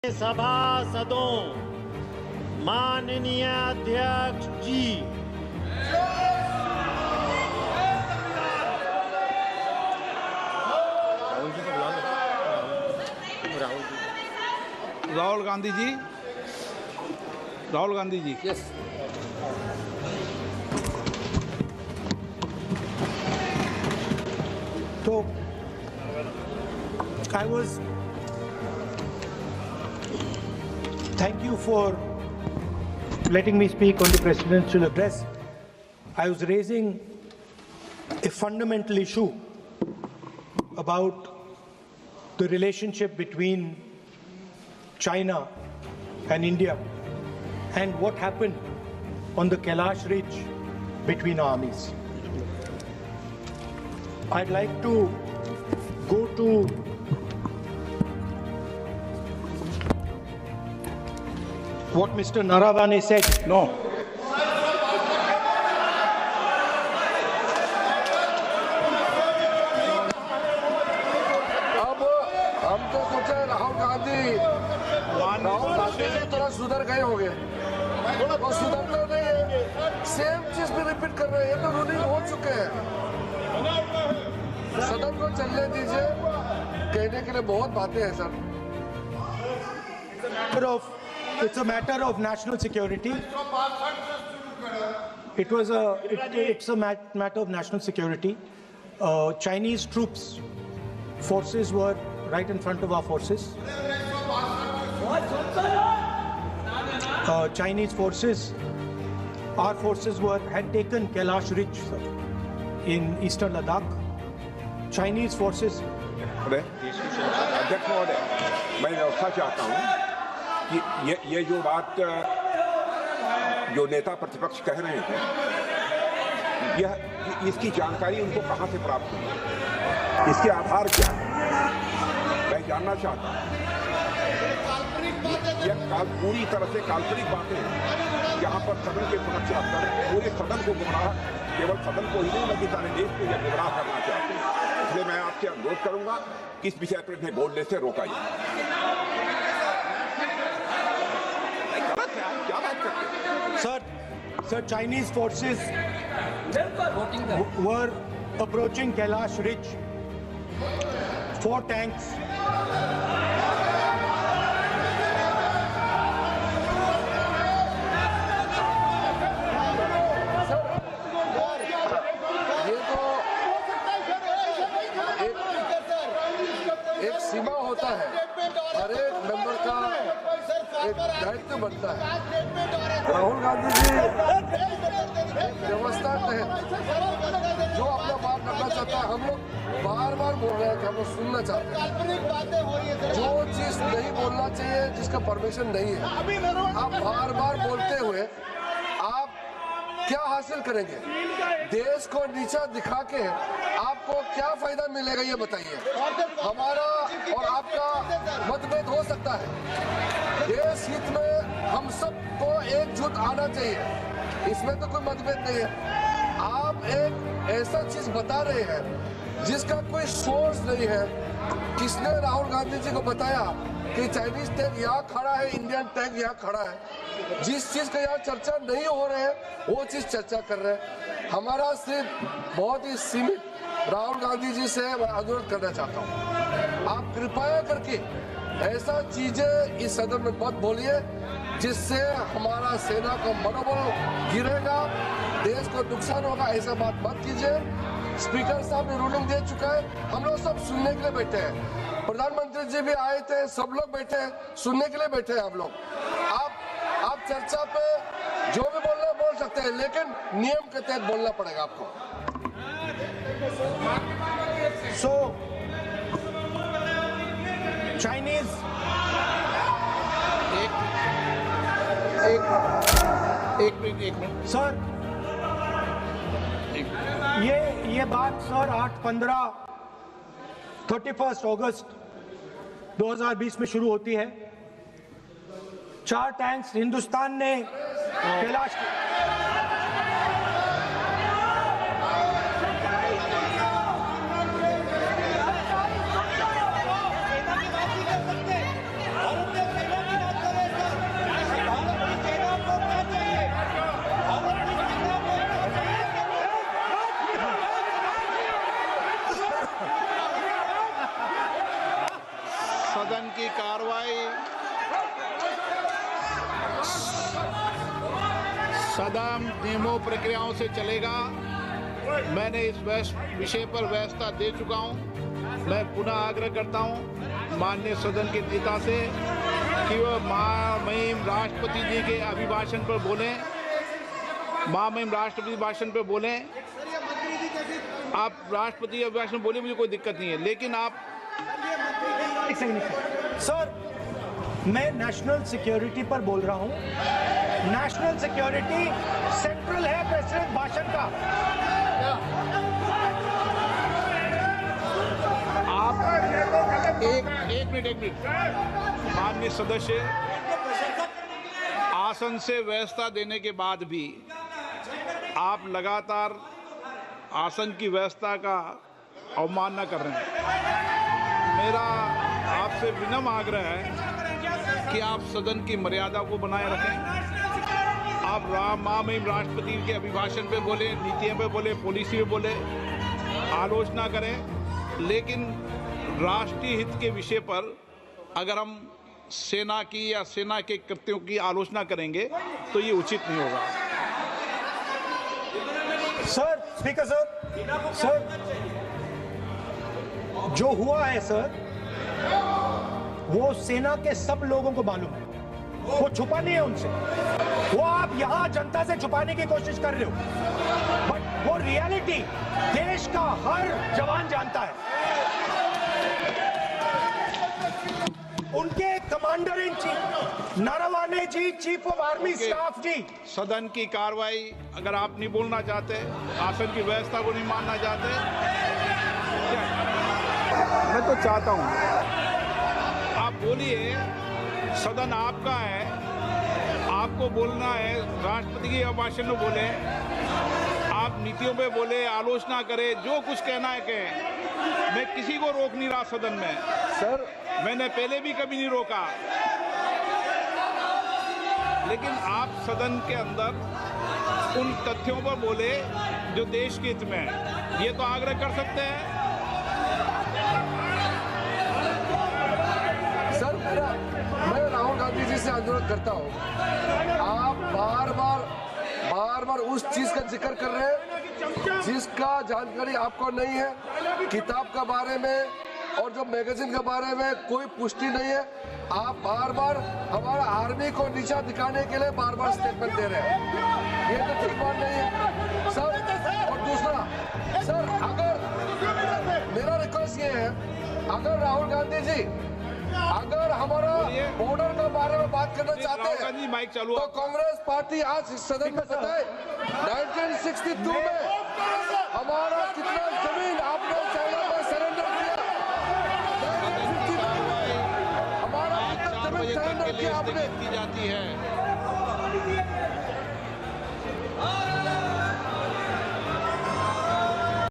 सभासदों, माननीय अध्यक्ष जी, Rahul Gandhi ji, Rahul Gandhi ji. Yes. So, thank you for letting me speak on the presidential address. I was raising a fundamental issue about the relationship between China and India and what happened on the Kailash Ridge between armies. I'd like to go to what Mr. Naravane said. No. अब हम तो सोचे राहुल गांधी थोड़ा सुधर गए होंगे, और सुधरते नहीं है, सेम चीज भी रिपीट कर रहे हैं। ये तो रूलिंग हो चुके हैं। सदन को चलने दीजिए, कहने के लिए बहुत बातें हैं sir. It's a matter of national security. It's a matter of national security. Chinese forces were right in front of our forces. Chinese forces, our forces had taken Kailash Ridge in eastern Ladakh. Chinese forces. अध्यक्ष महोदय, मैं व्यवस्था चाहता हूँ कि ये जो बात जो नेता प्रतिपक्ष कह रहे हैं, यह इसकी जानकारी उनको कहाँ से प्राप्त हुई, इसके आधार क्या है, मैं जानना चाहता हूँ। यह पूरी तरह से काल्पनिक बातें हैं, यहाँ पर सदन की सुरक्षा कर पूरे सदन को गुमराह, केवल सदन को ही नहीं बल्कि सारे देश को यह गुमराह करना चाहते हैं। इसलिए मैं आपसे अनुरोध करूंगा कि इस विषय पर इन्हें बोलने से रोका जाए। Sir, Chinese forces were approaching Kailash Ridge. 4 tanks. ये तो एक सीमा होता है, हर एक मेंबर का एक दायित्व बनता है। राहुल गांधी जी व्यवस्था तहत जो अपना बात करना चाहता है, हम लोग बार बार बोल रहे हैं कि हम लोग सुनना चाहते हैं। जो चीज नहीं बोलना चाहिए, जिसका परमिशन नहीं है, आप बार बार बोलते हुए आप क्या हासिल करेंगे? देश को नीचा दिखा के आपको क्या फायदा मिलेगा, ये बताइए। हमारा और आपका मतभेद हो सकता है, देश हित में हम सबको एकजुट आना चाहिए, इसमें तो कोई मतभेद नहीं है। आप एक ऐसा चीज बता रहे हैं जिसका कोई सोर्स नहीं है। किसने राहुल गांधी जी को बताया कि चाइनीज टैंक यहाँ खड़ा है, इंडियन टैंक यहाँ खड़ा है? जिस चीज का यहाँ चर्चा नहीं हो रहे है, वो चीज चर्चा कर रहे हैं। हमारा सिर्फ बहुत ही सीमित राहुल गांधी जी से मैं अनुरोध करना चाहता हूँ, आप कृपया करके ऐसा चीजें इस सदन में मत बोलिए जिससे हमारा सेना का मनोबल गिरेगा, देश को नुकसान होगा। ऐसा बात मत कीजिए। स्पीकर साहब ने रूलिंग दे चुका है, हम लोग सब सुनने के लिए बैठे हैं। प्रधानमंत्री जी भी आए थे, सब लोग बैठे हैं, सुनने के लिए बैठे हैं हम लोग। आप चर्चा पे जो भी बोलना है बोल सकते हैं, लेकिन नियम के तहत बोलना पड़ेगा आपको। So, Chinese. एक मिनट सर, ये बात सर 31 अगस्त 2020 में शुरू होती है। 4 टैंक्स हिंदुस्तान ने कैलाश सदन नियमों प्रक्रियाओं से चलेगा। मैंने इस विषय पर व्यवस्था दे चुका हूं। मैं पुनः आग्रह करता हूं माननीय सदन के नेता से कि वह महामहिम राष्ट्रपति जी के अभिभाषण पर बोलें। महामहिम राष्ट्रपति भाषण पर बोलें। आप राष्ट्रपति अभिभाषण बोले, मुझे कोई दिक्कत नहीं है, लेकिन आप एक सेकंड सर, मैं नेशनल सिक्योरिटी पर बोल रहा हूं। नेशनल सिक्योरिटी सेंट्रल है प्रेसिडेंट भाषण का। आप एक मिनट माननीय सदस्य, आसन से व्यवस्था देने के बाद भी आप लगातार आसन की व्यवस्था का अवमानना कर रहे हैं। मेरा आपसे विनम्र आग्रह है कि आप सदन की मर्यादा को बनाए रखें। आप महामहिम राष्ट्रपति के अभिभाषण पे बोले, नीतियों पे बोले, पॉलिसी पे बोले, आलोचना करें, लेकिन राष्ट्रीय हित के विषय पर अगर हम सेना की या सेना के कृत्यों की आलोचना करेंगे तो ये उचित नहीं होगा। सर, स्पीकर सर, जो हुआ है सर, वो सेना के सब लोगों को मालूम है। वो छुपा नहीं है उनसे। वो आप यहां जनता से छुपाने की कोशिश कर रहे हो, बट वो रियलिटी देश का हर जवान जानता है। उनके commander in chief Naravane ji, chief of army staff ji. सदन की कार्रवाई अगर आप नहीं बोलना चाहते, आसन की व्यवस्था को नहीं मानना चाहते, मैं तो चाहता हूं आप बोलिए। सदन आपका है, आपको बोलना है। राष्ट्रपति के अभिभाषण में बोले, आप नीतियों पे बोले, आलोचना करें, जो कुछ कहना है कहें। मैं किसी को रोक नहीं रहा सदन में सर, मैंने पहले भी कभी नहीं रोका, लेकिन आप सदन के अंदर उन तथ्यों पर बोले जो देश के हित में है, ये तो आग्रह कर सकते हैं। सर, मैं राहुल गांधी जी से अनुरोध करता हूं, आप बार बार उस चीज का जिक्र कर रहे हैं जिसका जानकारी आपको नहीं है। किताब के बारे में और जो मैगजीन के बारे में कोई पुष्टि नहीं है। आप बार हमारा आर्मी को नीचा दिखाने के लिए बार स्टेटमेंट दे रहे हैं। ये तो ठीक बात नहीं है सर। और दूसरा सर, अगर मेरा रिक्वेस्ट ये है, अगर राहुल गांधी जी अगर हमारा बॉर्डर के बारे में बात करना चाहते हैं तो कांग्रेस पार्टी आज सदन में बताए 1962 में हमारा कितना जमीन आपने चाइना में सरेंडर किया। हमारा कितना जमीन सरेंडर किया आपने की जाती है।